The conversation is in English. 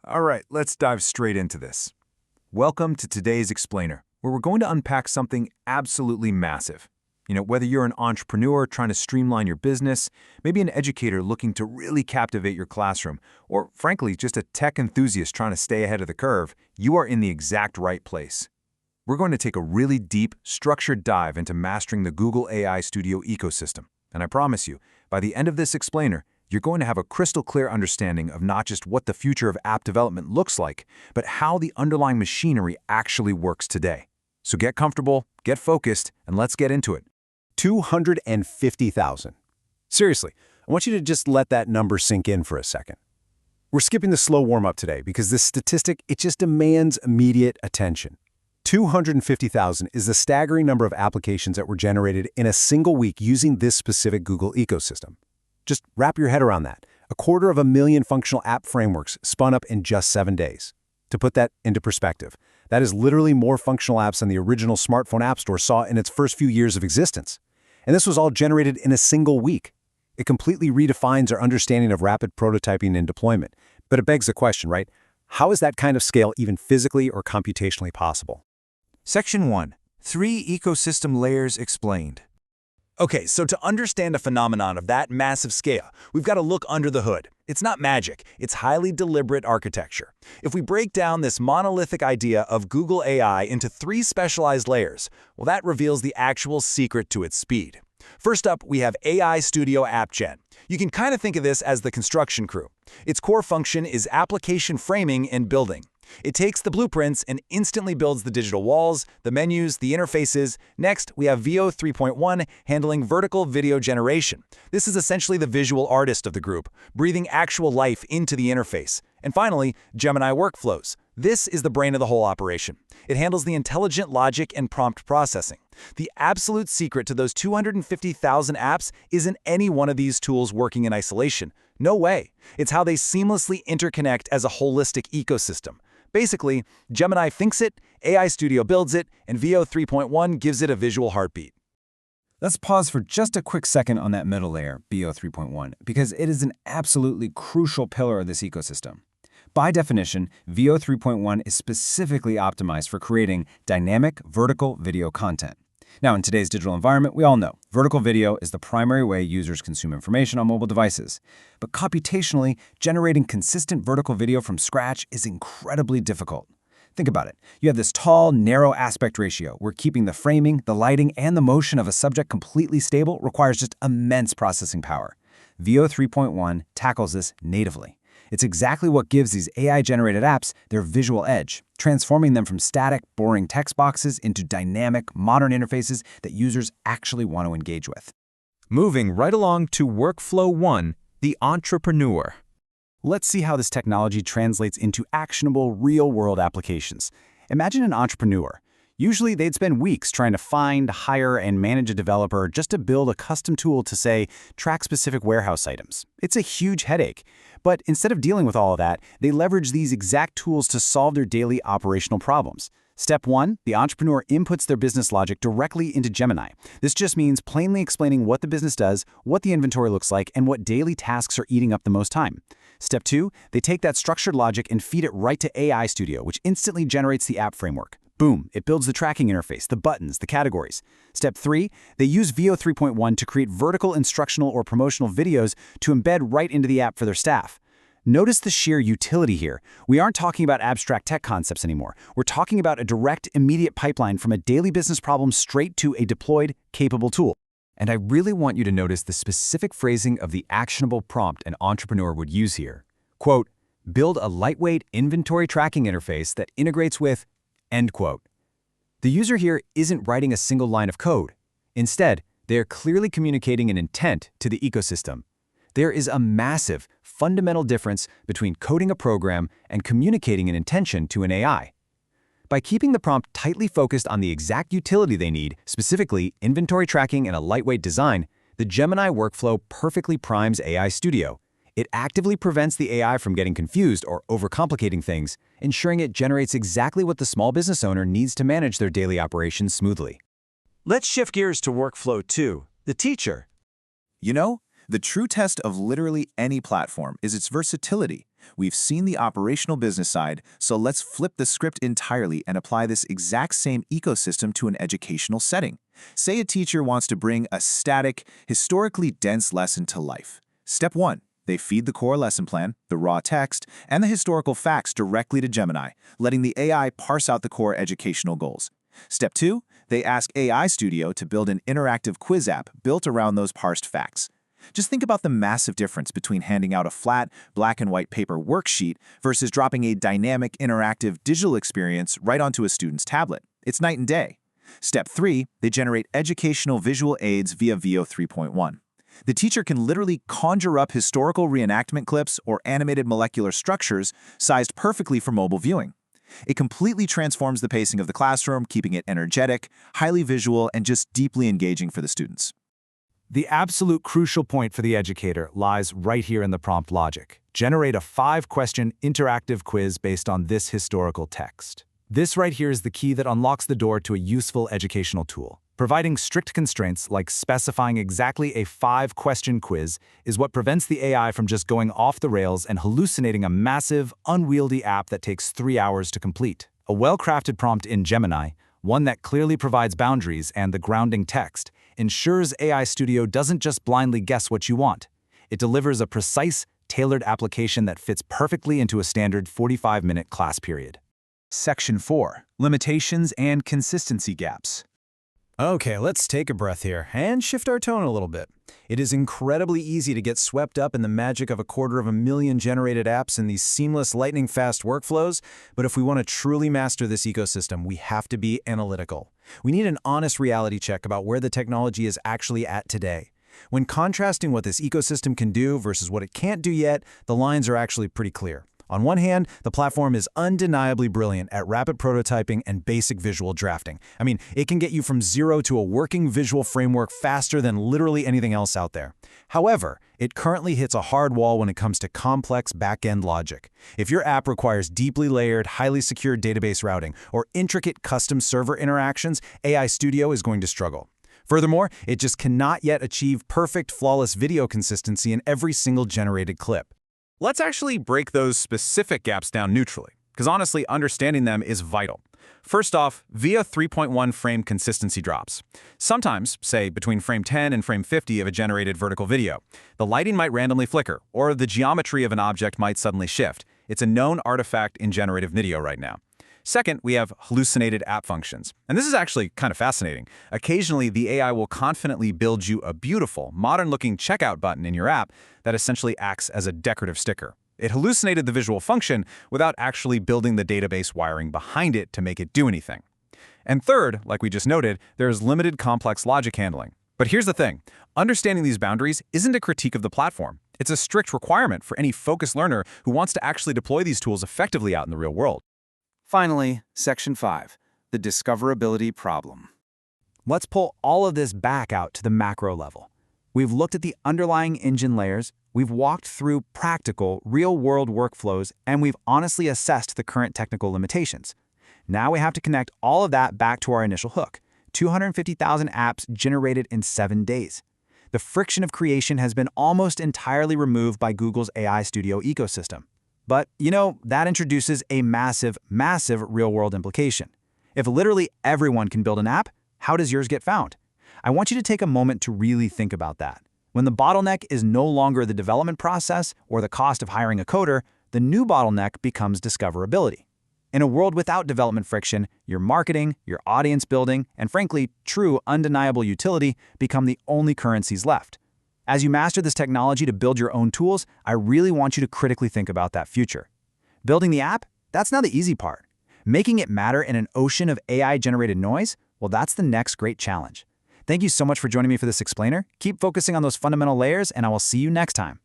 All right, let's dive straight into this. Welcome to today's Explainer, where we're going to unpack something absolutely massive. Whether you're an entrepreneur trying to streamline your business, maybe an educator looking to really captivate your classroom, or frankly, just a tech enthusiast trying to stay ahead of the curve, you are in the exact right place. We're going to take a really deep, structured dive into mastering the Google AI Studio ecosystem. And I promise you, by the end of this Explainer, you're going to have a crystal clear understanding of not just what the future of app development looks like, but how the underlying machinery actually works today. So get comfortable, get focused, and let's get into it. 250,000. Seriously, I want you to just let that number sink in for a second. We're skipping the slow warm-up today because this statistic, it just demands immediate attention. 250,000 is the staggering number of applications that were generated in a single week using this specific Google ecosystem. Just wrap your head around that. 250,000 functional app frameworks spun up in just 7 days. To put that into perspective, that is literally more functional apps than the original smartphone app store saw in its first few years of existence. And this was all generated in a single week. It completely redefines our understanding of rapid prototyping and deployment. But it begs the question, right? How is that kind of scale even physically or computationally possible? Section 1. 3 ecosystem layers explained. Okay, so to understand a phenomenon of that massive scale, we've got to look under the hood. It's not magic, it's highly deliberate architecture. If we break down this monolithic idea of Google AI into 3 specialized layers, well, that reveals the actual secret to its speed. First up, we have AI Studio App Gen. You can kind of think of this as the construction crew. Its core function is application framing and building. It takes the blueprints and instantly builds the digital walls, the menus, the interfaces. Next, we have Veo 3.1 handling vertical video generation. This is essentially the visual artist of the group, breathing actual life into the interface. And finally, Gemini Workflows. This is the brain of the whole operation. It handles the intelligent logic and prompt processing. The absolute secret to those 250,000 apps isn't any one of these tools working in isolation. No way. It's how they seamlessly interconnect as a holistic ecosystem. Basically, Gemini thinks it, AI Studio builds it, and Veo 3.1 gives it a visual heartbeat. Let's pause for just a quick second on that middle layer, Veo 3.1, because it is an absolutely crucial pillar of this ecosystem. By definition, Veo 3.1 is specifically optimized for creating dynamic vertical video content. Now, in today's digital environment, we all know vertical video is the primary way users consume information on mobile devices. But computationally, generating consistent vertical video from scratch is incredibly difficult. Think about it. You have this tall, narrow aspect ratio where keeping the framing, the lighting, and the motion of a subject completely stable requires just immense processing power. Veo 3.1 tackles this natively. It's exactly what gives these AI-generated apps their visual edge, transforming them from static, boring text boxes into dynamic, modern interfaces that users actually want to engage with. Moving right along to Workflow 1, the entrepreneur. Let's see how this technology translates into actionable, real-world applications. Imagine an entrepreneur. Usually, they'd spend weeks trying to find, hire, and manage a developer just to build a custom tool to, say, track specific warehouse items. It's a huge headache. But instead of dealing with all of that, they leverage these exact tools to solve their daily operational problems. Step 1, the entrepreneur inputs their business logic directly into Gemini. This just means plainly explaining what the business does, what the inventory looks like, and what daily tasks are eating up the most time. Step 2, they take that structured logic and feed it right to AI Studio, which instantly generates the app framework. Boom, it builds the tracking interface, the buttons, the categories. Step 3, they use Veo 3.1 to create vertical instructional or promotional videos to embed right into the app for their staff. Notice the sheer utility here. We aren't talking about abstract tech concepts anymore. We're talking about a direct, immediate pipeline from a daily business problem straight to a deployed, capable tool. And I really want you to notice the specific phrasing of the actionable prompt an entrepreneur would use here. Quote, build a lightweight inventory tracking interface that integrates with, end quote. The user here isn't writing a single line of code. Instead, they are clearly communicating an intent to the ecosystem. There is a massive, fundamental difference between coding a program and communicating an intention to an AI. By keeping the prompt tightly focused on the exact utility they need, specifically inventory tracking and a lightweight design, the Gemini workflow perfectly primes AI Studio. It actively prevents the AI from getting confused or overcomplicating things, ensuring it generates exactly what the small business owner needs to manage their daily operations smoothly. Let's shift gears to Workflow 2, the teacher. The true test of literally any platform is its versatility. We've seen the operational business side, so let's flip the script entirely and apply this exact same ecosystem to an educational setting. Say a teacher wants to bring a static, historically dense lesson to life. Step 1. They feed the core lesson plan, the raw text, and the historical facts directly to Gemini, letting the AI parse out the core educational goals. Step 2. They ask AI Studio to build an interactive quiz app built around those parsed facts. Just think about the massive difference between handing out a flat, black and white paper worksheet versus dropping a dynamic, interactive digital experience right onto a student's tablet. It's night and day. Step 3. They generate educational visual aids via Veo 3.1. The teacher can literally conjure up historical reenactment clips or animated molecular structures sized perfectly for mobile viewing. It completely transforms the pacing of the classroom, keeping it energetic, highly visual, and just deeply engaging for the students. The absolute crucial point for the educator lies right here in the prompt logic. Generate a 5-question interactive quiz based on this historical text. This right here is the key that unlocks the door to a useful educational tool. Providing strict constraints like specifying exactly a 5-question quiz is what prevents the AI from just going off the rails and hallucinating a massive, unwieldy app that takes 3 hours to complete. A well-crafted prompt in Gemini, one that clearly provides boundaries and the grounding text, ensures AI Studio doesn't just blindly guess what you want. It delivers a precise, tailored application that fits perfectly into a standard 45-minute class period. Section 4. Limitations and consistency gaps. Okay, let's take a breath here and shift our tone a little bit. It is incredibly easy to get swept up in the magic of 250,000 generated apps and these seamless, lightning-fast workflows, but if we want to truly master this ecosystem, we have to be analytical. We need an honest reality check about where the technology is actually at today. When contrasting what this ecosystem can do versus what it can't do yet, the lines are actually pretty clear. On one hand, the platform is undeniably brilliant at rapid prototyping and basic visual drafting. I mean, it can get you from zero to a working visual framework faster than literally anything else out there. However, it currently hits a hard wall when it comes to complex back-end logic. If your app requires deeply layered, highly secure database routing or intricate custom server interactions, AI Studio is going to struggle. Furthermore, it just cannot yet achieve perfect, flawless video consistency in every single generated clip. Let's actually break those specific gaps down neutrally, because honestly, understanding them is vital. First off, via 3.1 frame consistency drops. Sometimes, say between frame 10 and frame 50 of a generated vertical video, the lighting might randomly flicker, or the geometry of an object might suddenly shift. It's a known artifact in generative video right now. Second, we have hallucinated app functions. And this is actually kind of fascinating. Occasionally, the AI will confidently build you a beautiful, modern-looking checkout button in your app that essentially acts as a decorative sticker. It hallucinated the visual function without actually building the database wiring behind it to make it do anything. And third, like we just noted, there is limited complex logic handling. But here's the thing. Understanding these boundaries isn't a critique of the platform. It's a strict requirement for any focused learner who wants to actually deploy these tools effectively out in the real world. Finally, Section 5, the discoverability problem. Let's pull all of this back out to the macro level. We've looked at the underlying engine layers, we've walked through practical, real-world workflows, and we've honestly assessed the current technical limitations. Now we have to connect all of that back to our initial hook, 250,000 apps generated in 7 days. The friction of creation has been almost entirely removed by Google's AI Studio ecosystem. But, that introduces a massive, massive real-world implication. If literally everyone can build an app, how does yours get found? I want you to take a moment to really think about that. When the bottleneck is no longer the development process or the cost of hiring a coder, the new bottleneck becomes discoverability. In a world without development friction, your marketing, your audience building, and frankly, true undeniable utility become the only currencies left. As you master this technology to build your own tools, I really want you to critically think about that future. Building the app? That's not the easy part. Making it matter in an ocean of AI-generated noise? Well, that's the next great challenge. Thank you so much for joining me for this explainer. Keep focusing on those fundamental layers, and I will see you next time.